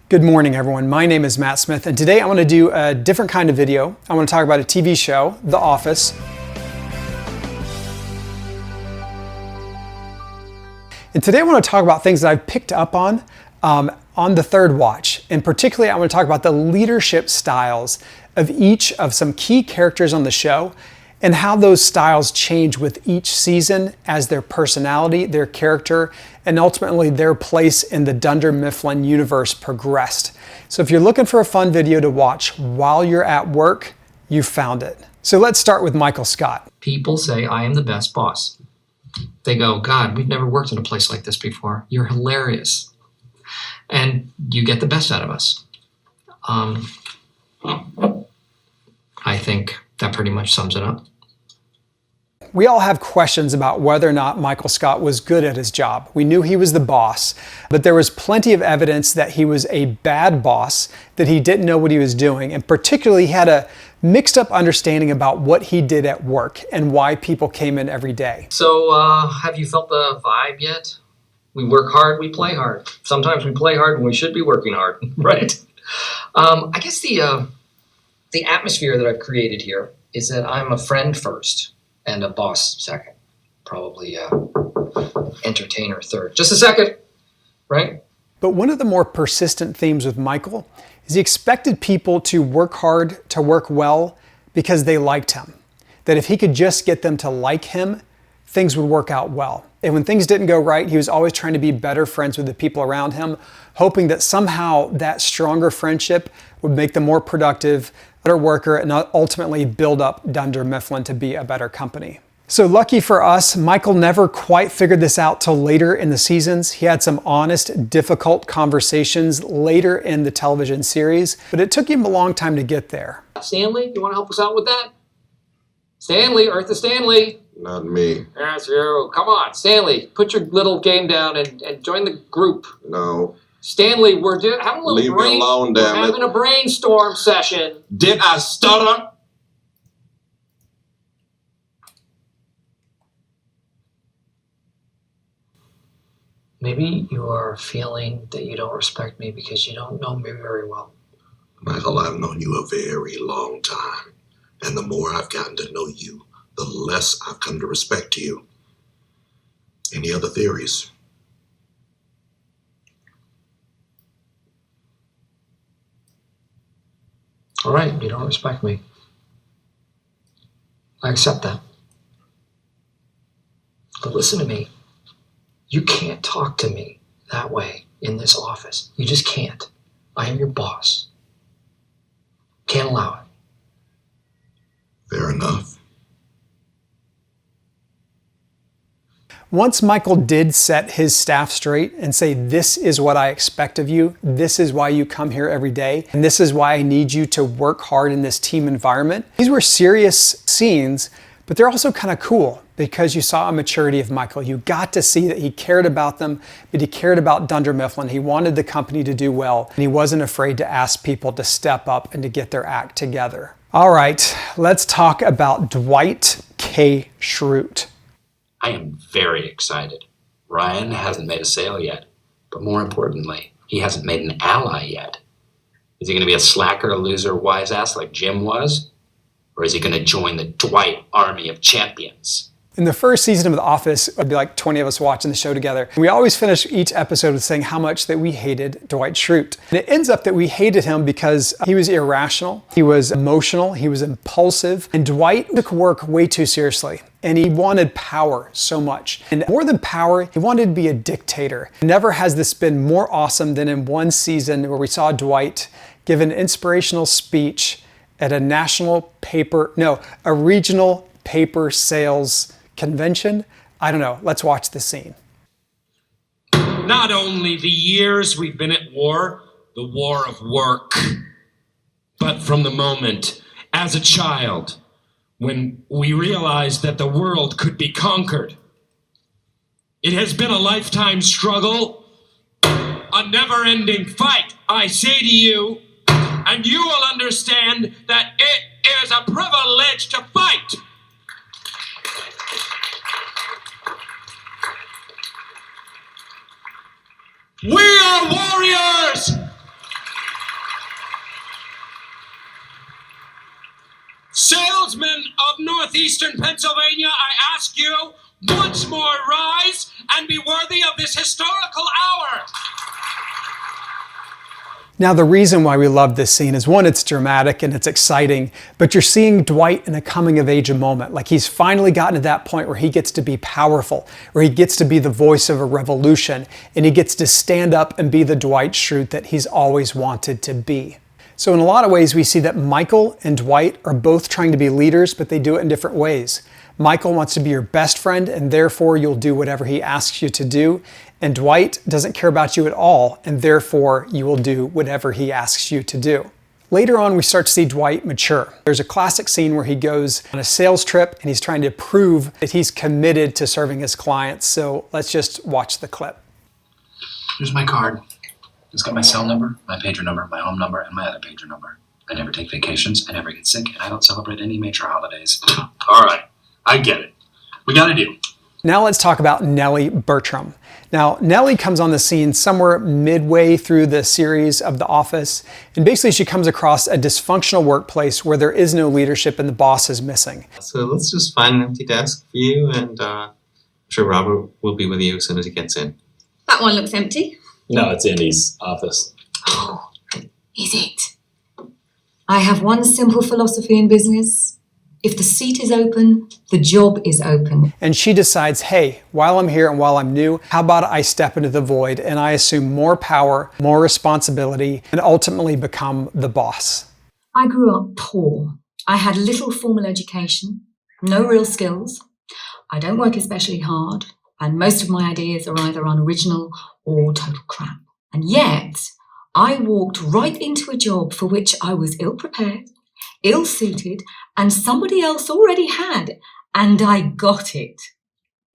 Good morning, everyone. My name is Matt Smith, and today I want to do a different kind of video. I want to talk about a TV show, The Office. And today I want to talk about things that I've picked up on the third watch. And particularly, I want to talk about the leadership styles of each of some key characters on the show and how those styles change with each season as their personality, their character, and ultimately their place in the Dunder Mifflin universe progressed. So if you're looking for a fun video to watch while you're at work, you found it. So let's start with Michael Scott. People say I am the best boss. They go, God, we've never worked in a place like this before. You're hilarious. And you get the best out of us. I think that pretty much sums it up. We all have questions about whether or not Michael Scott was good at his job. We knew he was the boss, but there was plenty of evidence that he was a bad boss, that he didn't know what he was doing, and particularly he had a mixed up understanding about what he did at work and why people came in every day. So, have you felt the vibe yet? We work hard, we play hard. Sometimes we play hard when we should be working hard, right? I guess the atmosphere that I've created here is that I'm a friend first and a boss second. Probably entertainer third. Just a second, right? But one of the more persistent themes with Michael is he expected people to work hard, to work well, because they liked him. That if he could just get them to like him, things would work out well. And when things didn't go right, he was always trying to be better friends with the people around him, hoping that somehow that stronger friendship would make them more productive, better worker, and ultimately build up Dunder Mifflin to be a better company. So lucky for us, Michael never quite figured this out till later in the seasons. He had some honest, difficult conversations later in the television series, but it took him a long time to get there. Stanley, you want to help us out with that? Stanley, Eartha Stanley. Not me. That's you. Come on, Stanley, put your little game down and join the group. No. Stanley, we're having a little Leave me alone, damn it. We're having a brainstorm session. Did I stutter? Maybe you are feeling that you don't respect me because you don't know me very well. Michael, I've known you a very long time. And the more I've gotten to know you, the less I've come to respect you. Any other theories? All right, you don't respect me. I accept that. But listen to me. You can't talk to me that way in this office. You just can't. I am your boss. Can't allow it. Fair enough. Once Michael did set his staff straight and say, this is what I expect of you, this is why you come here every day, and this is why I need you to work hard in this team environment. These were serious scenes, but they're also kind of cool because you saw a maturity of Michael. You got to see that he cared about them, but he cared about Dunder Mifflin. He wanted the company to do well, and he wasn't afraid to ask people to step up and to get their act together. All right, let's talk about Dwight K. Schrute. I am very excited. Ryan hasn't made a sale yet, but more importantly, he hasn't made an ally yet. Is he going to be a slacker, a loser, wise ass like Jim was? Or is he going to join the Dwight Army of Champions? In the first season of The Office, it'd be like 20 of us watching the show together. We always finish each episode with saying how much that we hated Dwight Schrute. And it ends up that we hated him because he was irrational, he was emotional, he was impulsive, and Dwight took work way too seriously. And he wanted power so much. And more than power, he wanted to be a dictator. Never has this been more awesome than in one season where we saw Dwight give an inspirational speech at a regional paper sales convention. I don't know. Let's watch the scene. Not only the years we've been at war, the war of work, but from the moment, as a child, when we realized that the world could be conquered. It has been a lifetime struggle, a never-ending fight, I say to you, and you will understand that it is a privilege to fight. We are warriors! northeastern Pennsylvania, I ask you, once more rise and be worthy of this historical hour. Now, the reason why we love this scene is, one, it's dramatic and it's exciting, but you're seeing Dwight in a coming-of-age moment. Like, he's finally gotten to that point where he gets to be powerful, where he gets to be the voice of a revolution, and he gets to stand up and be the Dwight Schrute that he's always wanted to be. So in a lot of ways, we see that Michael and Dwight are both trying to be leaders, but they do it in different ways. Michael wants to be your best friend, and therefore you'll do whatever he asks you to do. And Dwight doesn't care about you at all, and therefore you will do whatever he asks you to do. Later on, we start to see Dwight mature. There's a classic scene where he goes on a sales trip and he's trying to prove that he's committed to serving his clients. So let's just watch the clip. Here's my card. It's got my cell number, my pager number, my home number, and my other pager number. I never take vacations, I never get sick, and I don't celebrate any major holidays. All right, I get it. We got a deal. Now let's talk about Nellie Bertram. Now, Nellie comes on the scene somewhere midway through the series of The Office, and basically she comes across a dysfunctional workplace where there is no leadership and the boss is missing. So let's just find an empty desk for you, and I'm sure Robert will be with you as soon as he gets in. That one looks empty. No, it's Andy's office. Oh, is it? I have one simple philosophy in business. If the seat is open, the job is open. And she decides, hey, while I'm here and while I'm new, how about I step into the void and I assume more power, more responsibility, and ultimately become the boss. I grew up poor. I had little formal education, no real skills. I don't work especially hard, and most of my ideas are either unoriginal or total crap. And yet, I walked right into a job for which I was ill-prepared, ill-suited, and somebody else already had, and I got it.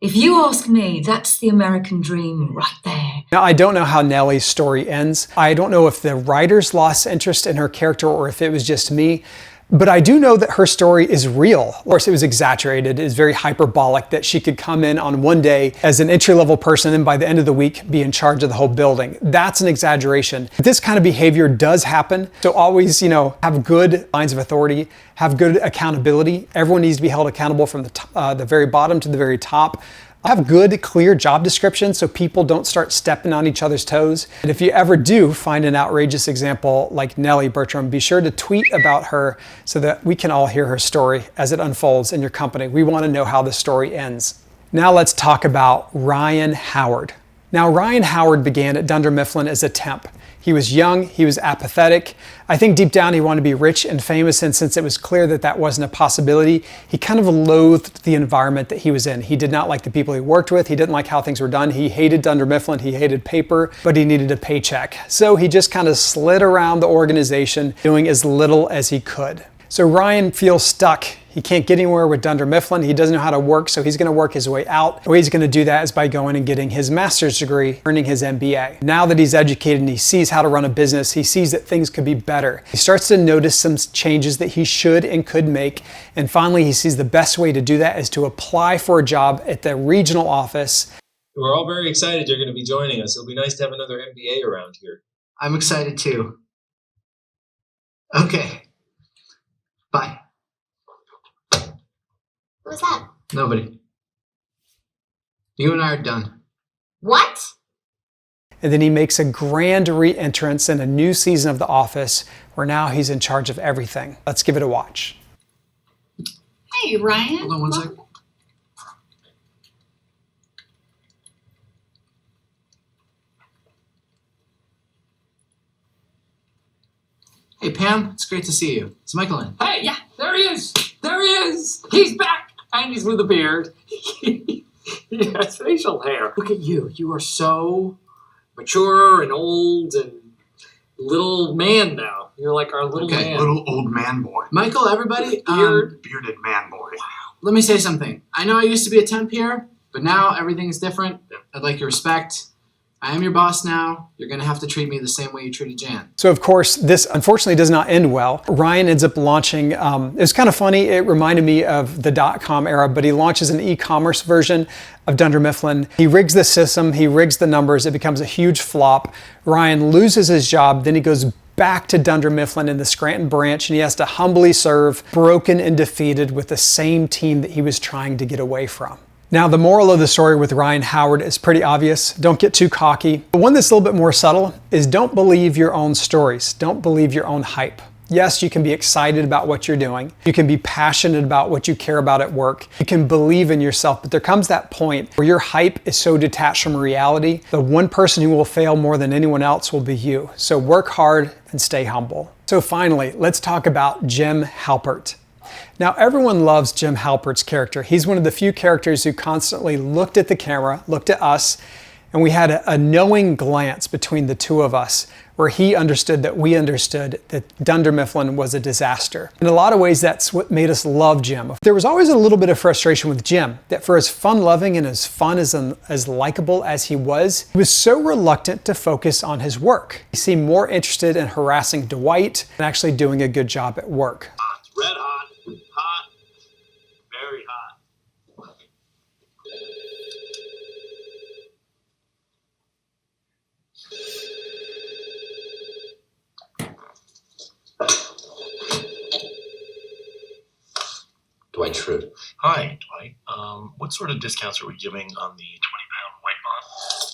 If you ask me, that's the American dream right there. Now, I don't know how Nellie's story ends. I don't know if the writers lost interest in her character or if it was just me, but I do know that her story is real. Of course, it was exaggerated. It is very hyperbolic that she could come in on one day as an entry-level person and by the end of the week be in charge of the whole building. That's an exaggeration. This kind of behavior does happen. So always, have good lines of authority, have good accountability. Everyone needs to be held accountable from the very bottom to the very top. Have good, clear job descriptions so people don't start stepping on each other's toes. And if you ever do find an outrageous example like Nellie Bertram, be sure to tweet about her so that we can all hear her story as it unfolds in your company. We want to know how the story ends. Now let's talk about Ryan Howard. Now, Ryan Howard began at Dunder Mifflin as a temp. He was young, he was apathetic. I think deep down he wanted to be rich and famous, and since it was clear that that wasn't a possibility, he kind of loathed the environment that he was in. He did not like the people he worked with, he didn't like how things were done, he hated Dunder Mifflin, he hated paper, but he needed a paycheck. So he just kind of slid around the organization, doing as little as he could. So Ryan feels stuck. He can't get anywhere with Dunder Mifflin. He doesn't know how to work, so he's going to work his way out. The way he's going to do that is by going and getting his master's degree, earning his MBA. Now that he's educated and he sees how to run a business, he sees that things could be better. He starts to notice some changes that he should and could make. And finally, he sees the best way to do that is to apply for a job at the regional office. We're all very excited you're going to be joining us. It'll be nice to have another MBA around here. I'm excited too. Okay. Bye. What was that? Nobody. You and I are done. What? And then he makes a grand re-entrance in a new season of The Office where now he's in charge of everything. Let's give it a watch. Hey, Ryan. Hold on one sec. Hey, Pam. It's great to see you. Is Michael in? Hey, yeah, there he is. There he is. He's back. And he's with a beard. He has facial hair. Look at you. You are so mature and old and Little man now. You're like our little man. Little old man boy. Michael, everybody. Bearded man boy. Let me say something. I know I used to be a temp here, but now everything is different. I'd like your respect. I am your boss now. You're going to have to treat me the same way you treated Jan. So of course, this unfortunately does not end well. Ryan ends up launching, it's kind of funny, it reminded me of the .com era, but he launches an e-commerce version of Dunder Mifflin. He rigs the system, he rigs the numbers, it becomes a huge flop. Ryan loses his job, then he goes back to Dunder Mifflin in the Scranton branch, and he has to humbly serve, broken and defeated, with the same team that he was trying to get away from. Now, the moral of the story with Ryan Howard is pretty obvious. Don't get too cocky. The one that's a little bit more subtle is don't believe your own stories. Don't believe your own hype. Yes, you can be excited about what you're doing. You can be passionate about what you care about at work. You can believe in yourself, but there comes that point where your hype is so detached from reality, the one person who will fail more than anyone else will be you. So work hard and stay humble. So finally, let's talk about Jim Halpert. Now, everyone loves Jim Halpert's character. He's one of the few characters who constantly looked at the camera, looked at us, and we had a knowing glance between the two of us where he understood that we understood that Dunder Mifflin was a disaster. In a lot of ways, that's what made us love Jim. There was always a little bit of frustration with Jim, that for as fun-loving and as fun as likable as he was so reluctant to focus on his work. He seemed more interested in harassing Dwight and actually doing a good job at work. Red hot, hot, very hot. Dwight Schrute. Hi, Dwight. What sort of discounts are we giving on the 20-pound white bond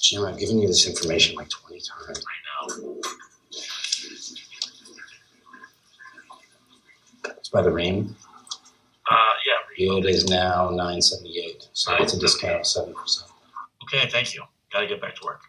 Jim, I've given you this information like 20 times. right now? It's by the Ream. Yeah. Yield is now 9.78, so it's a discount of 7%. Okay, thank you. Gotta get back to work.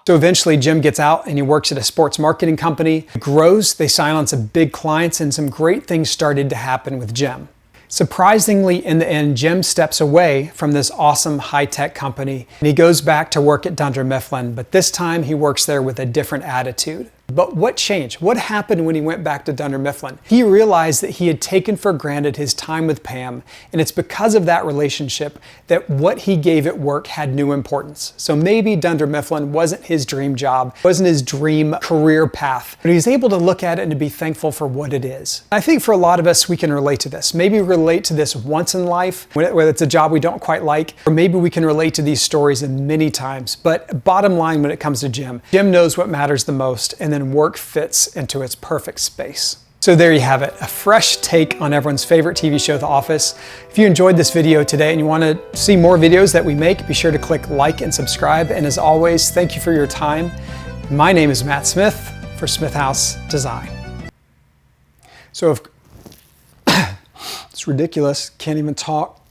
So eventually Jim gets out and he works at a sports marketing company. It grows, they sign on some big clients, and some great things started to happen with Jim. Surprisingly, in the end, Jim steps away from this awesome high-tech company and he goes back to work at Dunder Mifflin, but this time he works there with a different attitude. But what changed? What happened when he went back to Dunder Mifflin? He realized that he had taken for granted his time with Pam, and it's because of that relationship that what he gave at work had new importance. So maybe Dunder Mifflin wasn't his dream job, wasn't his dream career path, but he's able to look at it and to be thankful for what it is. I think for a lot of us, we can relate to this. Maybe relate to this once in life, whether it's a job we don't quite like, or maybe we can relate to these stories many times. But bottom line, when it comes to Jim knows what matters the most, and then work fits into its perfect space. So there you have it, a fresh take on everyone's favorite TV show, The Office. If you enjoyed this video today and you want to see more videos that we make, be sure to click like and subscribe. And as always, thank you for your time. My name is Matt Smith for Smith House Design. So if it's ridiculous, can't even talk.